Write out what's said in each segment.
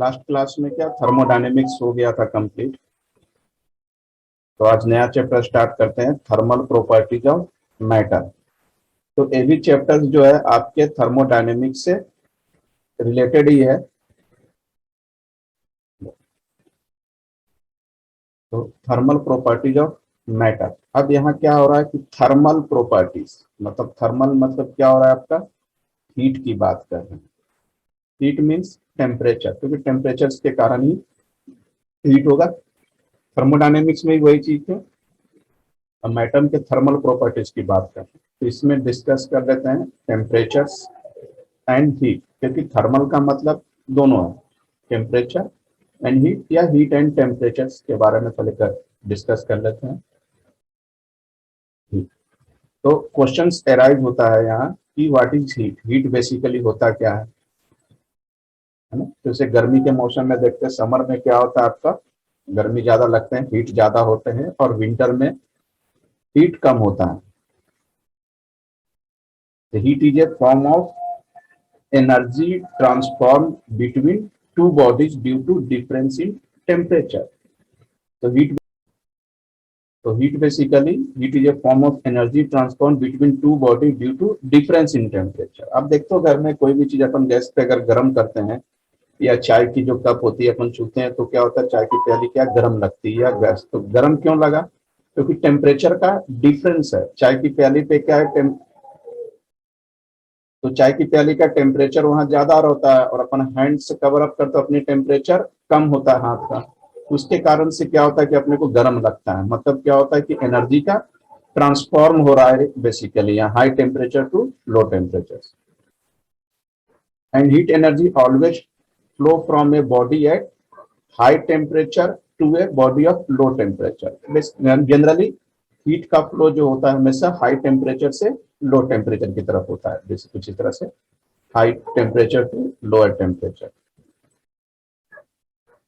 Last class में क्या thermodynamics हो गया था कंप्लीट। तो आज नया चैप्टर स्टार्ट करते हैं, थर्मल प्रॉपर्टीज ऑफ मैटर। तो ये भी चैप्टर्स जो है आपके थर्मोडायनेमिक्स से रिलेटेड ही है। तो थर्मल प्रॉपर्टीज ऑफ मैटर। अब यहाँ क्या हो रहा है कि थर्मल प्रॉपर्टीज मतलब थर्मल मतलब क्या हो रहा है आपका, हीट की बात कर रहे हैं। हीट मीन्स टेम्परेचर, क्योंकि टेम्परेचर के कारण ही हीट होगा। थर्मोडायनेमिक्स में ही वही चीज है। हम एटम के थर्मल प्रॉपर्टीज की बात करते हैं, तो इसमें डिस्कस कर लेते हैं टेम्परेचर्स एंड हीट, क्योंकि थर्मल का मतलब दोनों है, टेम्परेचर एंड हीट, या हीट एंड टेम्परेचर्स के बारे में पहले डिस्कस कर लेते हैं। तो क्वेश्चंस अराइज होता है यहाँ कि what is heat. Heat basically होता क्या है ना। जैसे गर्मी के मौसम में देखते हैं, समर में क्या होता है आपका, गर्मी ज्यादा लगते हैं, हीट ज्यादा होते हैं, और विंटर में हीट कम होता है। Heat is a form of energy transform between two bodies due to difference in temperature. तो heat basically heat is a form of energy transform between two body due to difference in temperature. अब देखते हो घर में कोई भी चीज अपन gas पे अगर गर्म करते हैं, या चाय की जो कप होती है अपन छूते हैं, तो क्या होता है, चाय की प्याली क्या गर्म लगती है, या गैस। तो गर्म क्यों लगा, क्योंकि टेम्परेचर का डिफरेंस है। चाय की प्याली पे क्या है, तो चाय की प्याली का टेम्परेचर वहां ज्यादा होता है, और अपन हैंड से कवर अप करते अपनी टेम्परेचर कम होता है हाथ का। उसके कारण से क्या होता है कि अपने को गर्म लगता है। मतलब क्या होता है कि एनर्जी का ट्रांसफॉर्म हो रहा है बेसिकली, यहाँ high temperature to low temperature. And heat energy always flow from a body at high temperature to a body of low temperature. Generally heat का फ्लो जो होता है हमेशा हाई टेम्परेचर से लो टेम्परेचर की तरफ होता है, जैसे कुछ इस तरह से high temperature to lower temperature.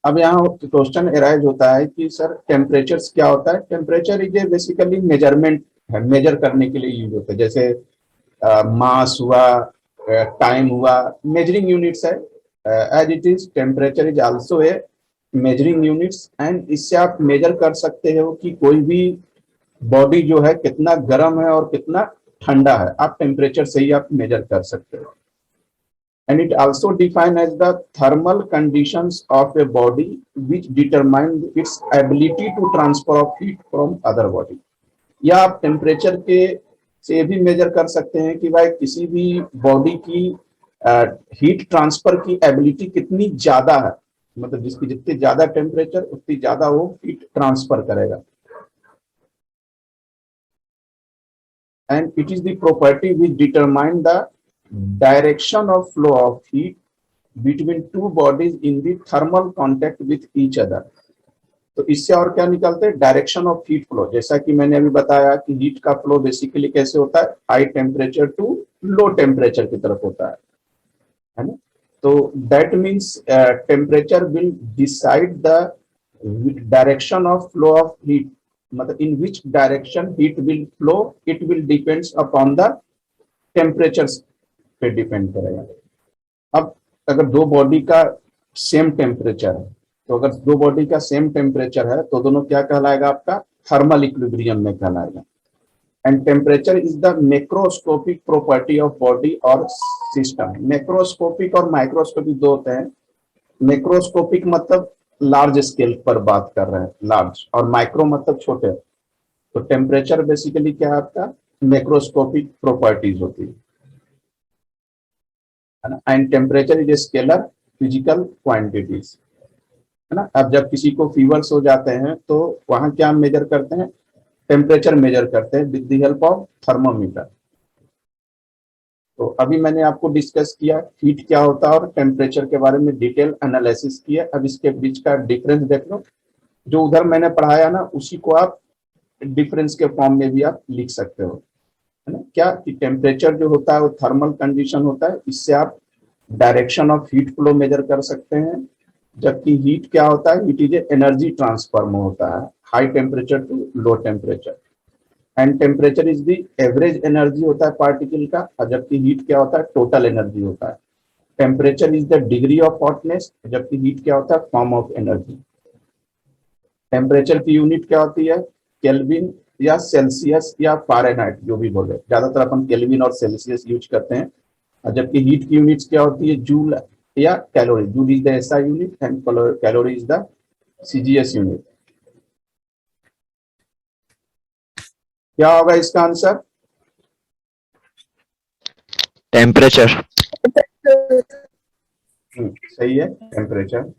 अब यहाँ क्वेश्चन अराइज होता है कि सर टेम्परेचर क्या होता है। Temperature is a basically measurement है, मेजर करने के लिए यूज होता है। जैसे मास हुआ, टाइम हुआ, मेजरिंग यूनिट्स है। As it is temperature is also a measuring units, and इससे आप मेजर कर सकते हो कि कोई भी बॉडी जो है कितना गर्म है और कितना ठंडा है। आप टेम्परेचर से ही आप मेजर कर सकते हो। And it also defined as the thermal conditions of a body which determine its ability to transfer of heat from other body। या आप टेम्परेचर के से भी मेजर कर सकते हैं कि भाई किसी भी बॉडी की हीट ट्रांसफर की एबिलिटी कितनी ज्यादा है, मतलब जिसकी जितनी ज्यादा टेम्परेचर उतनी ज्यादा वो हीट ट्रांसफर करेगा। And it is the property which determine the direction of flow of heat between two bodies in the thermal contact with each other। तो इससे और क्या निकलते हैं, डायरेक्शन ऑफ हीट फ्लो। जैसा कि मैंने अभी बताया कि हीट का फ्लो बेसिकली कैसे होता है, high temperature to low temperature की तरफ होता है ना। तो that means temperature will decide the direction of flow of heat, मतलब in which direction heat will flow, it will depends upon the temperature पे डिपेंड करेगा। अब अगर दो बॉडी का सेम टेम्परेचर है, तो अगर दो बॉडी का सेम टेम्परेचर है तो दोनों क्या कहलाएगा, आपका थर्मल इक्विलिब्रियम में कहलाएगा। And temperature is the macroscopic property of body और सिस्टम। मैक्रोस्कोपिक और माइक्रोस्कोपिक दो होते हैं। मैक्रोस्कोपिक मतलब लार्ज स्केल पर बात कर रहे हैं, लार्ज, और माइक्रो मतलब छोटे। तो टेम्परेचर बेसिकली क्या है आपका, मैक्रोस्कोपिक प्रॉपर्टीज होती है ना। And temperature is a scalar physical quantities, है ना। अब जब किसी को फीवर्स हो जाते हैं तो वहां क्या मेजर करते हैं, टेम्परेचर मेजर करते हैं with the help of thermometer. तो अभी मैंने आपको डिस्कस किया हीट क्या होता है और टेम्परेचर के बारे में डिटेल एनालिसिस किया। अब इसके बीच का डिफरेंस देख लो, जो उधर मैंने पढ़ाया ना उसी को आप डिफरेंस के फॉर्म में भी आप लिख सकते हो, है ना। क्या कि टेम्परेचर जो होता है वो थर्मल कंडीशन होता है, इससे आप direction of heat flow measure कर सकते हैं। जबकि हीट क्या होता है, हीट इज एनर्जी ट्रांसफर में होता है high temperature to low temperature. And temperature is the average energy होता है पार्टिकल का, और जबकि हीट क्या होता है, टोटल एनर्जी होता है। Temperature is the degree of hotness, जबकि हीट क्या होता है, फॉर्म ऑफ एनर्जी। टेम्परेचर की यूनिट क्या होती है, केल्विन या सेल्सियस या फ़ारेनहाइट, जो भी बोले, ज्यादातर अपन केल्विन और सेल्सियस यूज करते हैं। और जबकि हीट की यूनिट्स क्या होती है, जूल या calorie. Joule is the SI unit and calorie is the CGS unit. क्या होगा इसका आंसर, टेम्परेचर। सही है, टेम्परेचर।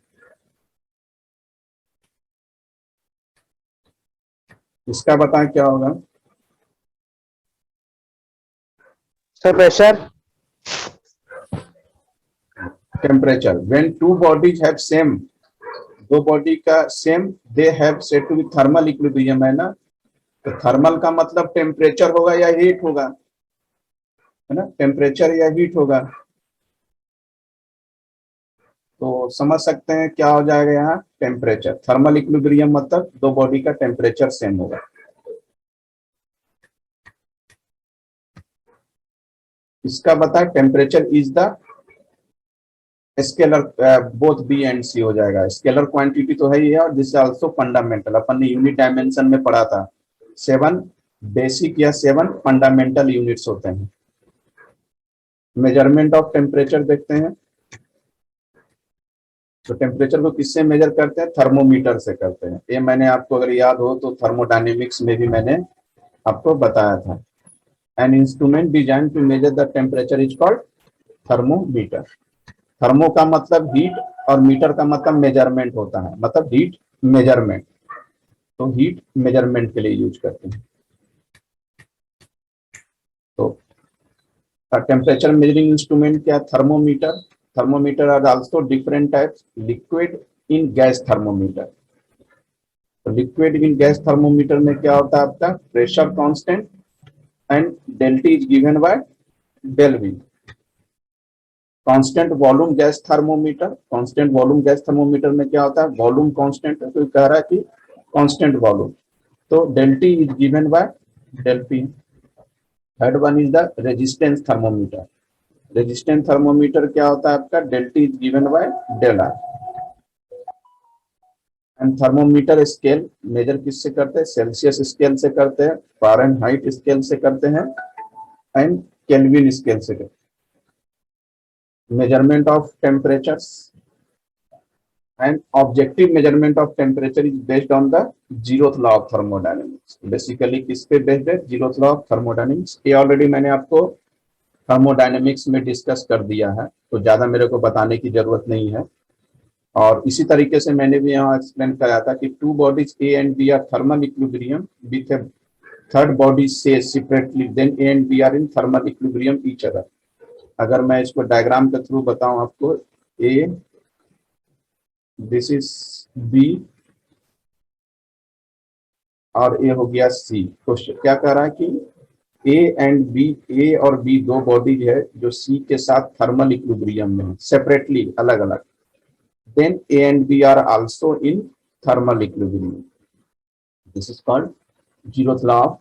इसका बताएं क्या होगा, sir pressure. Temperature when two bodies have same, दो बॉडी का same, they have said to be thermal equilibrium, है ना। तो थर्मल का मतलब टेम्परेचर होगा या हीट होगा, है ना, टेम्परेचर या हीट होगा। तो समझ सकते हैं क्या हो जाएगा यहाँ, टेम्परेचर। थर्मल इक्विलिब्रियम मतलब दो बॉडी का टेम्परेचर सेम होगा। इसका बता, temperature is the scalar, both B and C हो जाएगा। स्केलर क्वांटिटी तो है ही है, और दिस आल्सो फंडामेंटल, अपन ने यूनिट डायमेंशन में पढ़ा था। 7 बेसिक या 7 फंडामेंटल यूनिट्स होते हैं। मेजरमेंट ऑफ टेम्परेचर देखते हैं। तो टेम्परेचर को किससे मेजर करते हैं, थर्मोमीटर से करते हैं। ये मैंने आपको अगर याद हो तो थर्मोडायनेमिक्स में भी मैंने आपको बताया था। An instrument design to measure the temperature is called thermometer. Thermo का मतलब हीट और मीटर का मतलब मेजरमेंट होता है, मतलब हीट मेजरमेंट। तो हीट मेजरमेंट के लिए यूज करते हैं। तो टेम्परेचर मेजरिंग इंस्ट्रूमेंट क्या, thermometer. Thermometer are also different types, liquid in gas thermometer. तो लिक्विड इन गैस थर्मोमीटर में क्या होता है, आपका pressure constant and delta is given by del v. Constant volume gas thermometer, constant volume gas thermometer में क्या होता है, वॉल्यूम कांस्टेंट है तो कह रहा है कि कांस्टेंट वॉल्यूम, तो delta is given by del p. Third one is the resistance thermometer. Resistance thermometer क्या होता है आपका, delta is given by del r. And thermometer scale measure किससे करते हैं, सेल्सियस स्केल से करते हैं, फ़ारेनहाइट स्केल से करते हैं, एंड केल्विन स्केल से करते हैं। measurement of temperatures and objective measurement of temperature is based on the zeroth law of thermodynamics। basically किस पे based है, zeroth law of thermodynamics। ये ऑलरेडी मैंने आपको थर्मोडायनेमिक्स में डिस्कस कर दिया है, तो ज्यादा मेरे को बताने की जरूरत नहीं है। और इसी तरीके से मैंने भी यहाँ एक्सप्लेन कराया था कि two bodies A and B are thermal equilibrium with a third body से separately, then A and B are in thermal equilibrium each other. अगर मैं इसको डायग्राम के थ्रू बताऊं आपको, ए, दिस इज बी, और ए हो गया सी। तो क्या कह रहा है कि ए एंड बी, ए और बी दो बॉडीज है जो सी के साथ थर्मल इक्विलिब्रियम में है, सेपरेटली, अलग अलग। Then A and B are also in thermal equilibrium. This is called zeroth law of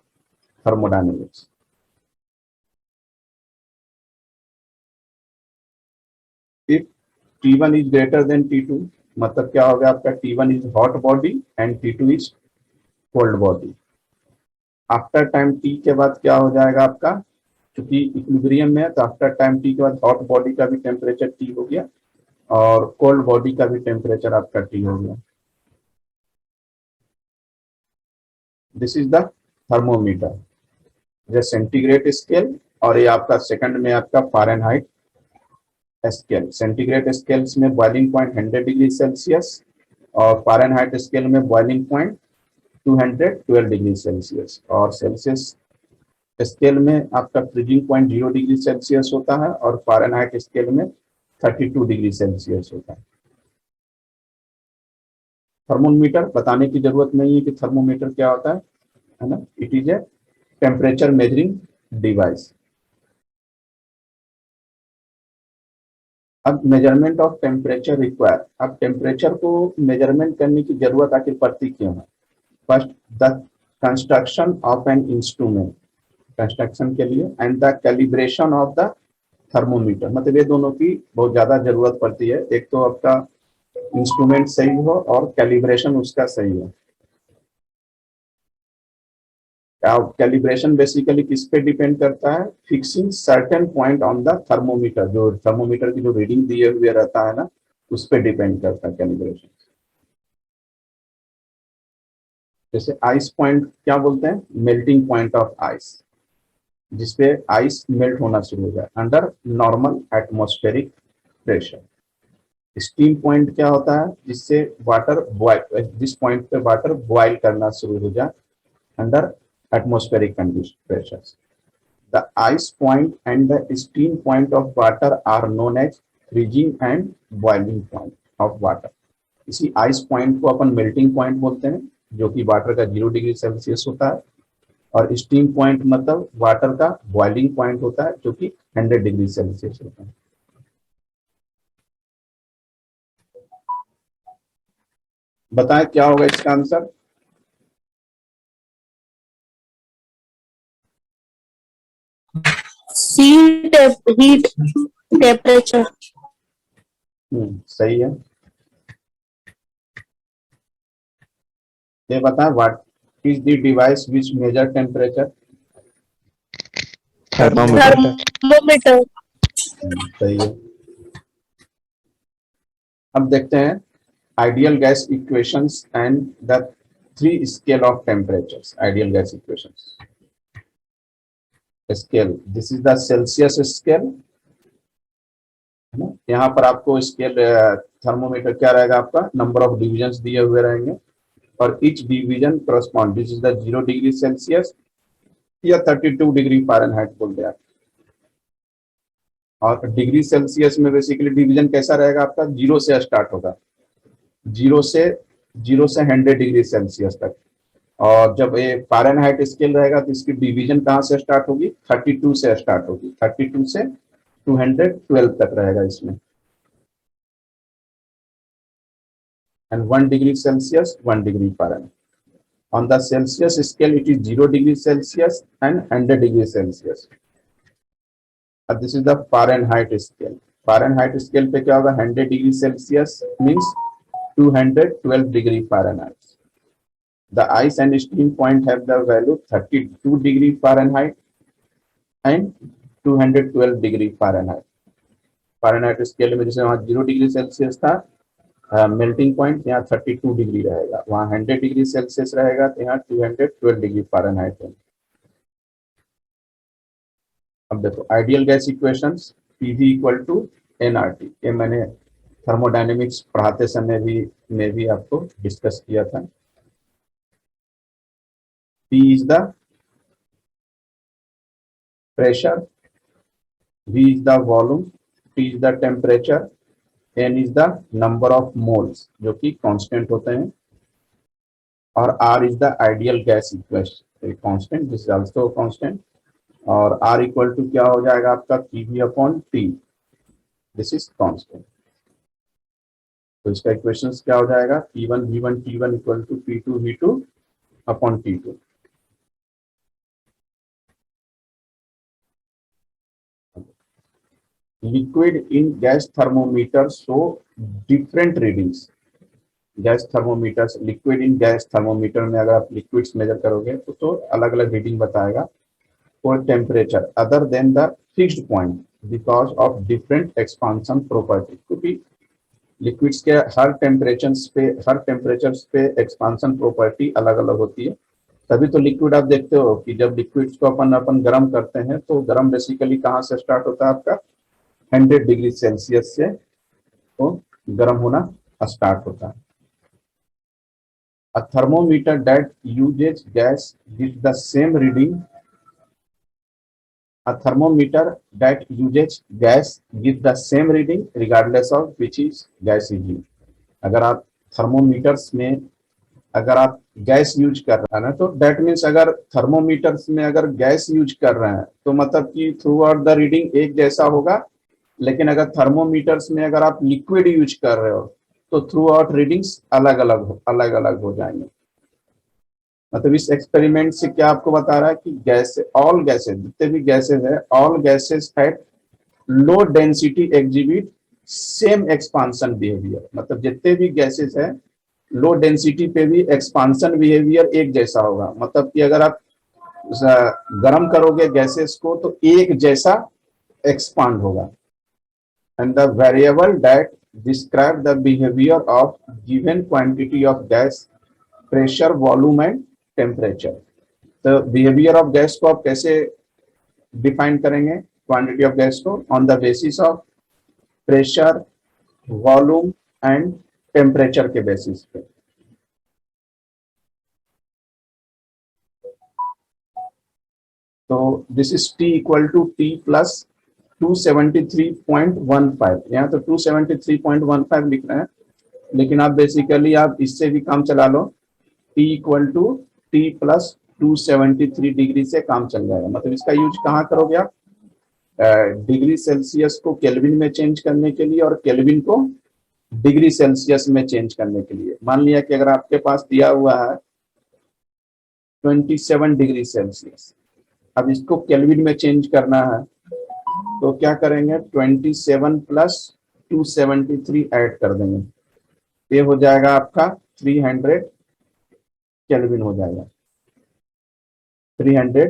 thermodynamics. If T1 is greater than T2, मतलब क्या होगा आपका, T1 is hot body and T2 is cold body. After time T के बाद क्या हो जाएगा आपका, क्योंकि इक्विलिब्रियम में है तो आफ्टर टाइम T के बाद हॉट बॉडी का भी टेम्परेचर T हो गया और कोल्ड बॉडी का भी टेम्परेचर आपका T हो गया। दिस इज द थर्मोमीटर, ये सेंटीग्रेड स्केल, और ये आपका सेकंड में आपका फ़ारेनहाइट स्केल। सेंटीग्रेड स्केल्स में बॉइलिंग पॉइंट 100 डिग्री सेल्सियस और फ़ारेनहाइट स्केल में बॉइलिंग पॉइंट 212 डिग्री सेल्सियस, और सेल्सियस स्केल में आपका फ्रीजिंग पॉइंट 0 डिग्री सेल्सियस होता है और फ़ारेनहाइट स्केल में 32 डिग्री सेल्सियस होता है। थर्मोमीटर बताने की जरूरत नहीं है कि थर्मोमीटर क्या होता है ना, it is a temperature measuring device. अब मेजरमेंट ऑफ टेम्परेचर रिक्वायर। अब टेम्परेचर को मेजरमेंट करने की जरूरत आखिर पड़ती क्यों है। First, the construction of an instrument, construction के लिए, and the calibration of the thermometer, मतलब ये दोनों की बहुत ज्यादा जरूरत पड़ती है। एक तो आपका इंस्ट्रूमेंट सही हो और कैलिब्रेशन उसका सही हो। कैलिब्रेशन बेसिकली किस पे डिपेंड करता है? Fixing certain point on the thermometer, जो थर्मोमीटर की जो रीडिंग दिए हुए रहता है ना, उस पे डिपेंड करता है कैलिब्रेशन। जैसे आइस पॉइंट क्या बोलते हैं? मेल्टिंग पॉइंट ऑफ आइस, जिसपे आइस मेल्ट होना शुरू हो जाए under normal atmospheric pressure. Steam point क्या होता है? जिससे वाटर बॉयल, जिस पॉइंट पे वाटर बॉयल करना शुरू हो जाए under atmospheric condition pressure. The ice point and the steam point of water are known as freezing and boiling point of water. इसी आइस पॉइंट को अपन मेल्टिंग पॉइंट बोलते हैं, जो कि वाटर का 0 डिग्री सेल्सियस होता है, और स्टीम पॉइंट मतलब वाटर का बॉइलिंग पॉइंट होता है, जो कि 100 डिग्री सेल्सियस होता है। बताएं क्या होगा इसका आंसर? heat temperature. सही है। ये बताएं what is the device which measure temperature? Thermometer. Thermometer. सही है। अब देखते हैं ideal gas equations and the 3 scale of temperatures. Ideal gas equations scale, this is the Celsius scale, है ना। यहाँ पर आपको स्केल थर्मोमीटर क्या रहेगा? आपका नंबर ऑफ डिविजन्स दिए हुए रहेंगे, और each division correspond, this is the 0 degree Celsius या 32 डिग्री फ़ारेनहाइट बोलते हैं आप। और डिग्री सेल्सियस में बेसिकली डिवीजन कैसा रहेगा आपका? 0 से स्टार्ट होगा, 0 से 100 डिग्री सेल्सियस तक। और जब ये फ़ारेनहाइट स्केल रहेगा तो इसकी डिवीजन कहाँ से स्टार्ट होगी? 32 से स्टार्ट होगी, 32 से 212 तक रहेगा इसमें। And 1 degree Celsius 1 degree Fahrenheit. On the Celsius scale, it is 0 degree Celsius and 100 degree Celsius. This is the Fahrenheit scale. Fahrenheit scale पे क्या होगा? 100 degree Celsius means 212 degree Fahrenheit. The ice and steam point have the value 32 degree Fahrenheit and 212 degree Fahrenheit. Fahrenheit scale में जैसे वहाँ 0 degree Celsius था, melting point यहाँ 32 degree रहेगा, वहाँ 100 डिग्री सेल्सियस रहेगा, तो यहाँ 212 डिग्री फ़ारेनहाइट है। अब देखो ideal gas equations, PV equal to nRT, ये मैंने थर्मोडायनेमिक्स पढ़ाते समय भी आपको डिस्कस किया था। P is the pressure, V is the volume, T is the temperature, N is the number of moles जो कि कांस्टेंट होते हैं, और R is the ideal gas equation constant, this is also constant. और R equal to क्या हो जाएगा आपका? PV upon T, this is constant. तो इसका इक्वेशंस क्या हो जाएगा? P1 V1 T1 equal to P2 V2 upon T2। Liquid in gas thermometer show different readings. Gas thermometer, liquid in gas thermometer में अगर आप लिक्विड्स मेजर करोगे तो अलग अलग रीडिंग बताएगा for temperature other than the fixed point because of different expansion property. क्योंकि liquids के हर टेम्परेचर्स पे एक्सपांशन प्रॉपर्टी अलग अलग होती है। तभी तो लिक्विड आप देखते हो कि जब लिक्विड्स को अपन गर्म करते हैं तो गर्म बेसिकली कहाँ से स्टार्ट होता है आपका? 100 डिग्री सेल्सियस से तो गर्म होना स्टार्ट होता है। A thermometer that uses gas gives the same reading. A thermometer that uses gas gives the same reading regardless of which is gas is used. अगर आप थर्मोमीटर्स में अगर आप गैस यूज कर रहे हैं ना, तो दैट मीन्स अगर थर्मोमीटर्स में अगर गैस यूज कर रहे हैं तो मतलब कि थ्रू आउट द रीडिंग एक जैसा होगा। लेकिन अगर थर्मोमीटर्स में अगर आप लिक्विड यूज कर रहे हो तो थ्रू आउट रीडिंग्स अलग अलग हो जाएंगे। मतलब इस एक्सपेरिमेंट से क्या आपको बता रहा है कि गैस, ऑल गैसेज, जितने भी गैसेज है, all gases had low density exhibit same expansion behaviour, मतलब जितने भी गैसेस है लो डेंसिटी पे भी एक्सपांशन बिहेवियर एक जैसा होगा। मतलब कि अगर आप गर्म करोगे गैसेस को तो एक जैसा एक्सपांड होगा। And the variable that describe the behaviour of given quantity of gas, pressure, volume and temperature. तो बिहेवियर ऑफ गैस को आप कैसे डिफाइन करेंगे? क्वांटिटी ऑफ गैस को on the basis of pressure, volume and temperature के basis पे। तो this is T equal to T plus 273.15। यहाँ तो 273.15 लिख रहे हैं, लेकिन आप बेसिकली आप इससे भी काम चला लो। T equal to T plus 273 degree से काम चल जाएगा। मतलब इसका यूज कहाँ करोगे आप? डिग्री सेल्सियस को केल्विन में चेंज करने के लिए और केल्विन को डिग्री सेल्सियस में चेंज करने के लिए। मान लिया कि अगर आपके पास दिया हुआ है 27 डिग्री सेल्सियस, अब इसको केल्विन में चेंज करना है तो क्या करेंगे? 27 प्लस 273 ऐड कर देंगे, ये हो जाएगा आपका 300 केल्विन हो जाएगा, 300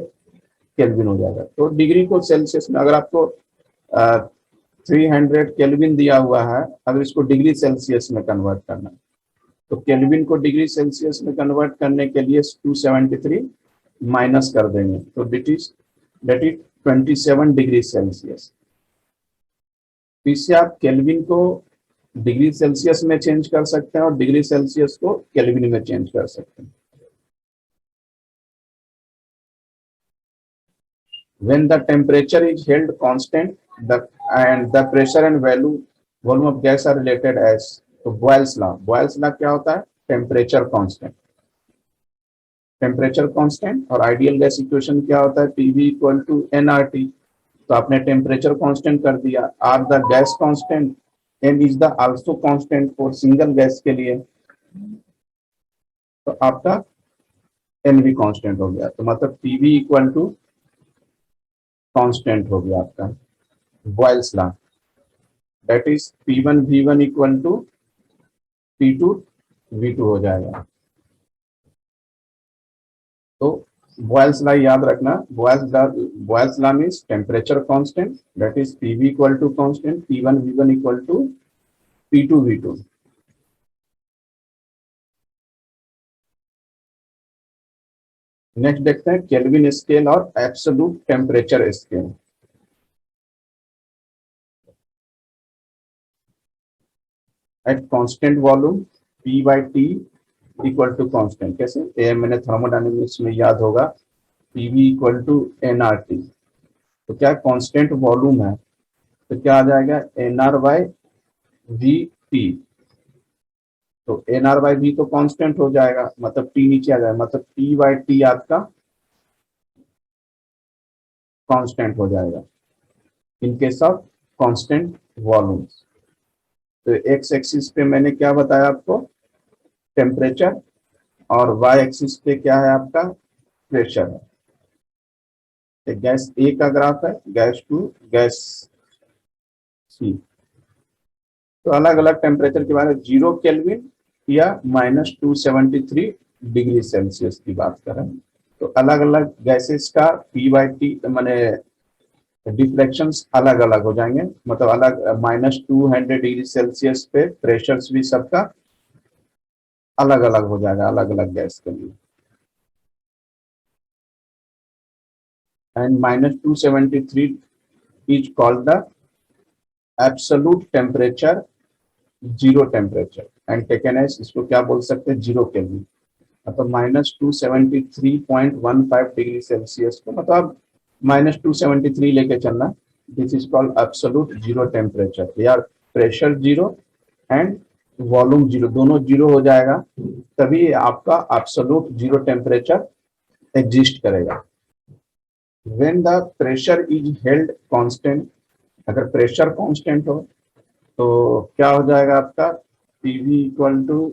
केल्विन हो जाएगा। तो डिग्री को सेल्सियस में, अगर आपको 300 केल्विन दिया हुआ है, अगर इसको डिग्री सेल्सियस में कन्वर्ट करना है तो केल्विन को डिग्री सेल्सियस में कन्वर्ट करने के लिए 273 माइनस कर देंगे, तो दैट इज 27 डिग्री सेल्सियस। इससे आप केल्विन को डिग्री सेल्सियस में चेंज कर सकते हैं और डिग्री सेल्सियस को केल्विन में चेंज कर सकते हैं। When the temperature is held constant, and the pressure and volume of gas are related as, तो Boyle's law क्या होता है? Temperature constant, temperature constant. और आइडियल गैस इक्वेशन क्या होता है? PV equal to nRT। तो आपने टेम्परेचर कांस्टेंट कर दिया, R the gas constant, M is the also constant for single gas के लिए, तो आपका N भी कांस्टेंट हो गया। तो मतलब PV इक्वल टू कांस्टेंट हो गया आपका Boyle's law, that is P1 V1 equal to P2 V2 हो जाएगा। तो बॉयल्स लॉ याद रखना, Boyle's law means temperature constant, that is PV equal to constant, P1 V1 equal to P2 V2। Next देखते हैं केल्विन स्केल और absolute temperature scale. At constant volume P by T equal to constant. कैसे? ये मैंने thermodynamics में याद होगा, PV equal to nRT। तो क्या कांस्टेंट वॉल्यूम है तो क्या आ जाएगा? nR by VT। तो nR बाई V तो कांस्टेंट हो जाएगा, मतलब T नीचे आ जाएगा, मतलब P बाई T आपका कांस्टेंट हो जाएगा in case of constant volumes. तो एक्स एक्सिस पे मैंने क्या बताया आपको? टेम्परेचर, और वाई एक्सिस पे क्या है आपका? प्रेशर है। गैस ए का ग्राफ है, गैस टू, गैस सी। तो अलग अलग टेम्परेचर के बारे में 0 केल्विन या -273 डिग्री सेल्सियस की बात करें तो अलग अलग गैसेस का P बाई टी माने डिफ्लेक्शंस अलग अलग हो जाएंगे। मतलब अलग -200 डिग्री सेल्सियस पे प्रेशर्स भी सबका अलग अलग हो जाएगा, अलग अलग गैस के लिए। And -273 is called the absolute temperature, zero temperature, and taken as, इसको क्या बोल सकते हैं? 0 केल्विन। मतलब -273.15 डिग्री सेल्सियस को मतलब -273 लेके चलना। This is called absolute zero temperature, या pressure zero and volume zero, दोनों जीरो हो जाएगा तभी आपका एब्सोल्यूट जीरो टेम्परेचर एग्जिस्ट करेगा। When the pressure is held constant, अगर प्रेशर कांस्टेंट हो तो क्या हो जाएगा आपका? PV equal to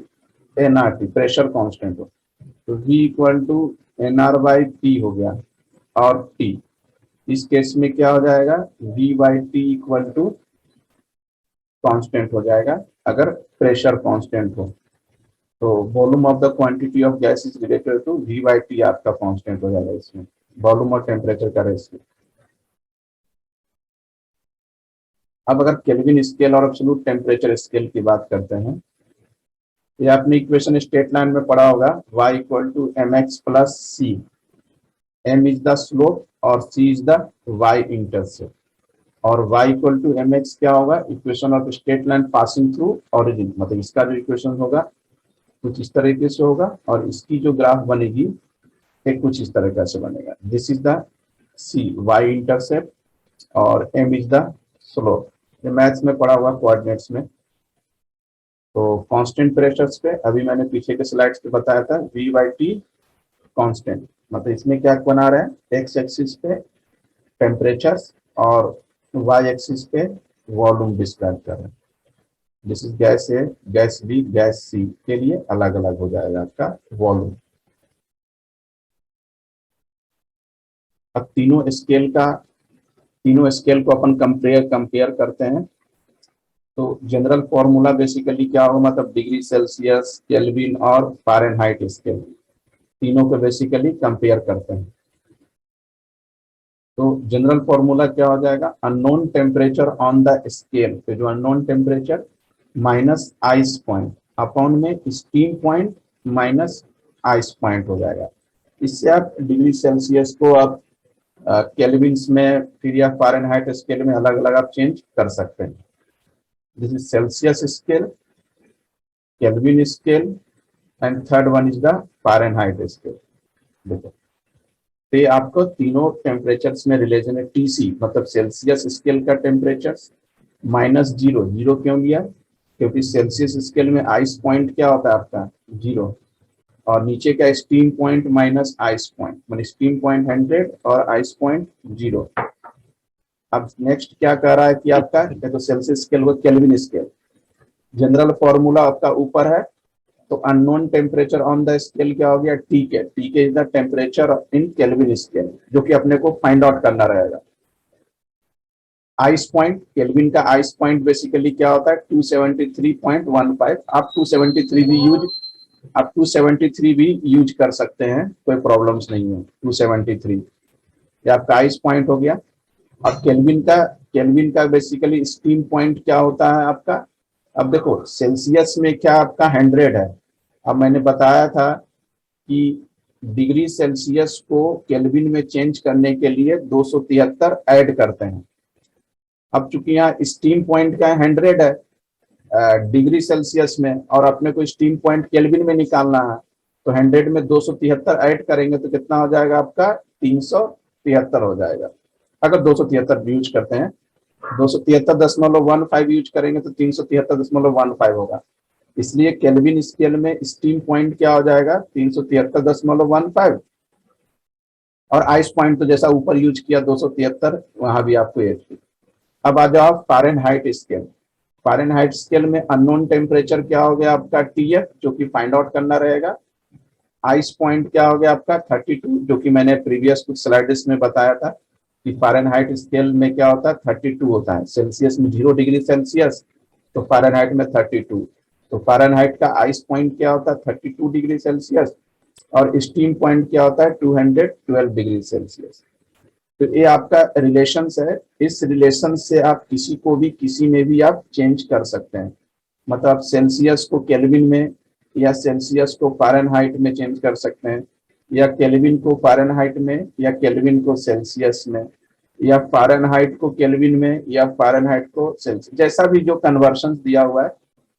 nRT, pressure constant हो तो V equal to nR by T हो गया, और T इस केस में क्या हो जाएगा, V by T equal to constant हो जाएगा अगर प्रेशर कांस्टेंट हो। तो volume of the quantity of gas is related to V by T आपका कांस्टेंट हो जाएगा इसमें, वॉल्यूम और टेम्परेचर का रेशियो। अब अगर केल्विन स्केल और एब्सोल्यूट टेम्परेचर स्केल की बात करते हैं, ये आपने इक्वेशन स्ट्रेट लाइन में पढ़ा होगा, y equal to m x plus c, m is the slope और c is the y intercept. और y equal to m x क्या होगा, equation of straight line passing through origin, मतलब इसका जो इक्वेशन होगा कुछ इस तरीके से होगा, और इसकी जो ग्राफ बनेगी एक कुछ इस तरीके से बनेगा। This is the c, y intercept, और m इज द स्लोप। ये मैथ्स में पढ़ा हुआ कोऑर्डिनेट्स में। तो कांस्टेंट प्रेशर्स पे अभी मैंने पीछे के स्लाइड्स पे बताया था, V बाई टी कांस्टेंट, मतलब इसमें क्या बना रहे हैं, x एक्सिस पे टेम्परेचर्स और y एक्सिस पे वॉल्यूम डिस्क्राइब कर रहे हैं। This is gas A, gas B, gas C के लिए अलग अलग हो जाएगा आपका वॉल्यूम। अब तीनों स्केल को अपन कंपेयर करते हैं। तो जनरल फॉर्मूला बेसिकली क्या होगा, मतलब डिग्री सेल्सियस, केल्विन और फ़ारेनहाइट स्केल, तीनों को बेसिकली कंपेयर करते हैं। तो जनरल फॉर्मूला क्या हो जाएगा, unknown temperature on the scale, तो जो unknown temperature minus ice point upon में steam point minus ice point हो जाएगा। इससे आप डिग्री सेल्सियस को आप केल्विन्स में फिर या फ़ारेनहाइट स्केल में अलग अलग आप चेंज कर सकते हैं। This is Celsius scale, kelvin scale, and third one is the Fahrenheit scale. देखो, तो ये आपको तीनों टेम्परेचर्स में रिलेशन है। टीसी मतलब सेल्सियस स्केल का टेम्परेचर माइनस जीरो, जीरो क्यों लिया, क्योंकि सेल्सियस स्केल में आइस पॉइंट क्या होता है आपका, जीरो, और नीचे का steam point minus ice point, मतलब स्टीम पॉइंट 100 और आइस पॉइंट 0। अब नेक्स्ट क्या कह रहा है कि आपका देखो सेल्सियस स्केल वो केल्विन स्केल, जनरल फॉर्मूला आपका ऊपर है। तो unknown temperature on the scale क्या हो गया, टी के, टी के is the temperature in kelvin scale, जो कि अपने को फाइंड आउट करना रहेगा। आइस पॉइंट, केल्विन का आइस पॉइंट बेसिकली क्या होता है, 273.15। आप 273 भी यूज कर सकते हैं, कोई प्रॉब्लम्स नहीं है। 273 ये आपका आइस पॉइंट हो गया। अब केल्विन का बेसिकली स्टीम पॉइंट क्या होता है आपका, अब देखो सेल्सियस में क्या आपका 100 है। अब मैंने बताया था कि डिग्री सेल्सियस को केल्विन में चेंज करने के लिए 273 ऐड करते हैं। अब चूंकि यहाँ स्टीम पॉइंट का 100 है डिग्री सेल्सियस में, और अपने को स्टीम पॉइंट केल्विन में निकालना है, तो 100 में 273 ऐड करेंगे तो कितना हो जाएगा आपका, 373 हो जाएगा। अगर 273 यूज करते हैं, 273.15 यूज करेंगे तो 373.15 होगा। इसलिए केल्विन स्केल में स्टीम पॉइंट क्या हो जाएगा, 373.15, और आइस पॉइंट तो जैसा ऊपर यूज किया 273, वहां भी आपको 8। अब आ जाओ फ़ारेनहाइट स्केल। फ़ारेनहाइट स्केल में अननोन टेम्परेचर क्या हो गया आपका, टीएफ, जो कि फाइंड आउट करना रहेगा। आइस पॉइंट क्या हो गया आपका, 32, जो कि मैंने प्रीवियस कुछ स्लाइड्स में बताया था कि फ़ारेनहाइट स्केल में क्या होता है, 32 होता है। सेल्सियस में 0 डिग्री सेल्सियस, तो फ़ारेनहाइट में 32। तो फ़ारेनहाइट का आइस पॉइंट क्या होता है, 32 डिग्री सेल्सियस, और स्टीम पॉइंट क्या होता है, 212 डिग्री सेल्सियस। तो ये आपका रिलेशंस है। इस रिलेशन से आप किसी को भी किसी में भी आप चेंज कर सकते हैं, मतलब सेल्सियस को केल्विन में या सेल्सियस को फ़ारेनहाइट में चेंज कर सकते हैं, या केल्विन को फ़ारेनहाइट में या केल्विन को सेल्सियस में, या फ़ारेनहाइट को केल्विन में या फ़ारेनहाइट को सेल्सियस, जैसा भी जो कन्वर्शन दिया हुआ है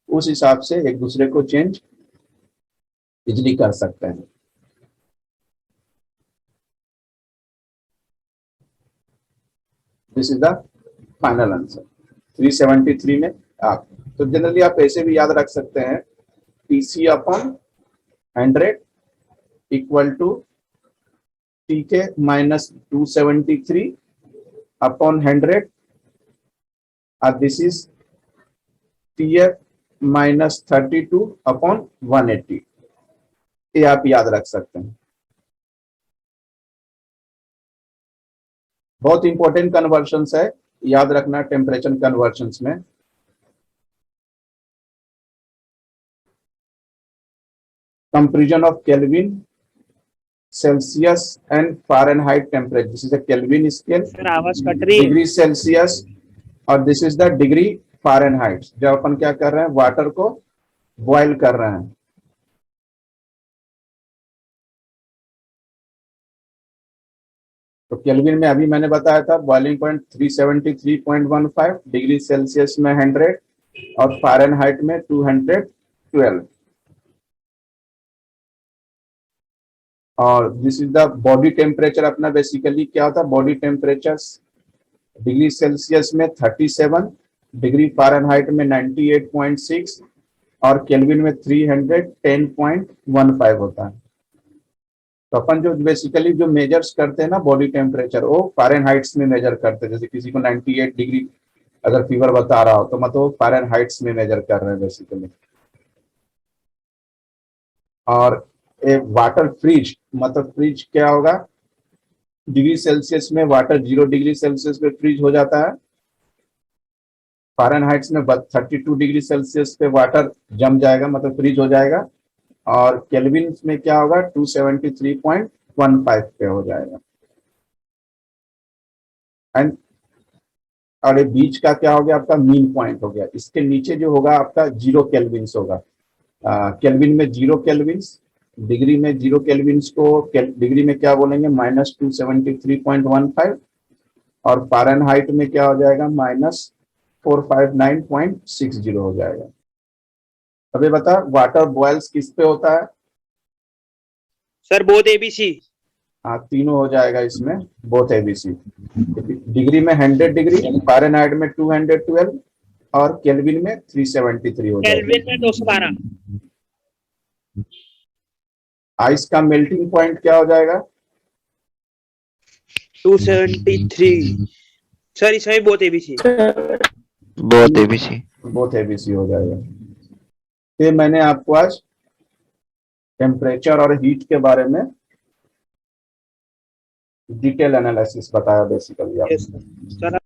उस हिसाब से एक दूसरे को चेंज इजिली कर सकते हैं। This is the final answer 373 में। आप तो जनरली आप ऐसे भी याद रख सकते हैं, TC upon 100 equal to T के माइनस 273 अपॉन 100, और this is TF minus 32 upon 180। ये आप याद रख सकते हैं। बहुत इंपॉर्टेंट कन्वर्शंस है, याद रखना टेम्परेचर कन्वर्शंस में। Comparison of kelvin, Celsius and Fahrenheit temperature. This is a kelvin scale, sir आवाज कट रही है। डिग्री सेल्सियस, और this is the degree Fahrenheit. जब अपन क्या कर रहे हैं, वाटर को बॉयल कर रहे हैं। तो केल्विन में अभी मैंने बताया था बॉइलिंग पॉइंट 373.15, डिग्री सेल्सियस में 100 और फ़ारेनहाइट में 212। और this is the body temperature. अपना बेसिकली क्या होता है, बॉडी टेम्परेचर डिग्री सेल्सियस में 37, डिग्री फ़ारेनहाइट में 98.6 और केल्विन में 310.15 होता है। तो अपन जो बेसिकली जो मेजर्स करते हैं ना बॉडी टेम्परेचर, वो फ़ारेनहाइट्स में मेजर करते हैं। जैसे किसी को 98 डिग्री अगर फीवर बता रहा हो तो मतलब फ़ारेनहाइट्स में मेजर कर रहे हैं बेसिकली। और एक वाटर फ्रीज, मतलब फ्रीज क्या होगा, डिग्री सेल्सियस में वाटर 0 डिग्री सेल्सियस पे फ्रीज हो जाता है, फ़ारेनहाइट्स में 32 डिग्री सेल्सियस पे वाटर जम जाएगा, मतलब फ्रीज हो जाएगा, और केल्विन में क्या होगा 273.15 पे हो जाएगा। एंड और ये बीच का क्या हो गया, आपका मीन पॉइंट हो गया। इसके नीचे जो होगा आपका 0 केल्विन्स होगा। केल्विन में 0 केल्विन्स, डिग्री में 0 केल्विन्स को डिग्री में क्या बोलेंगे, -273.15, और फ़ारेनहाइट में क्या हो जाएगा, -459.60 हो जाएगा। अभी बता, वाटर बॉयल्स किस पे होता है? Sir both ABC. हाँ, तीनों हो जाएगा इसमें, बोथ एबीसी। डिग्री में 100 डिग्री, फ़ारेनहाइट में 212 और केल्विन में 373 हो जाएगा। केल्विन में 212। आइस का मेल्टिंग पॉइंट क्या हो जाएगा? 273। सर इसमें both ABC. both ABC. Both ABC हो जाएगा। ये मैंने आपको आज टेम्परेचर और हीट के बारे में डिटेल एनालिसिस बताया बेसिकली। Yes sir.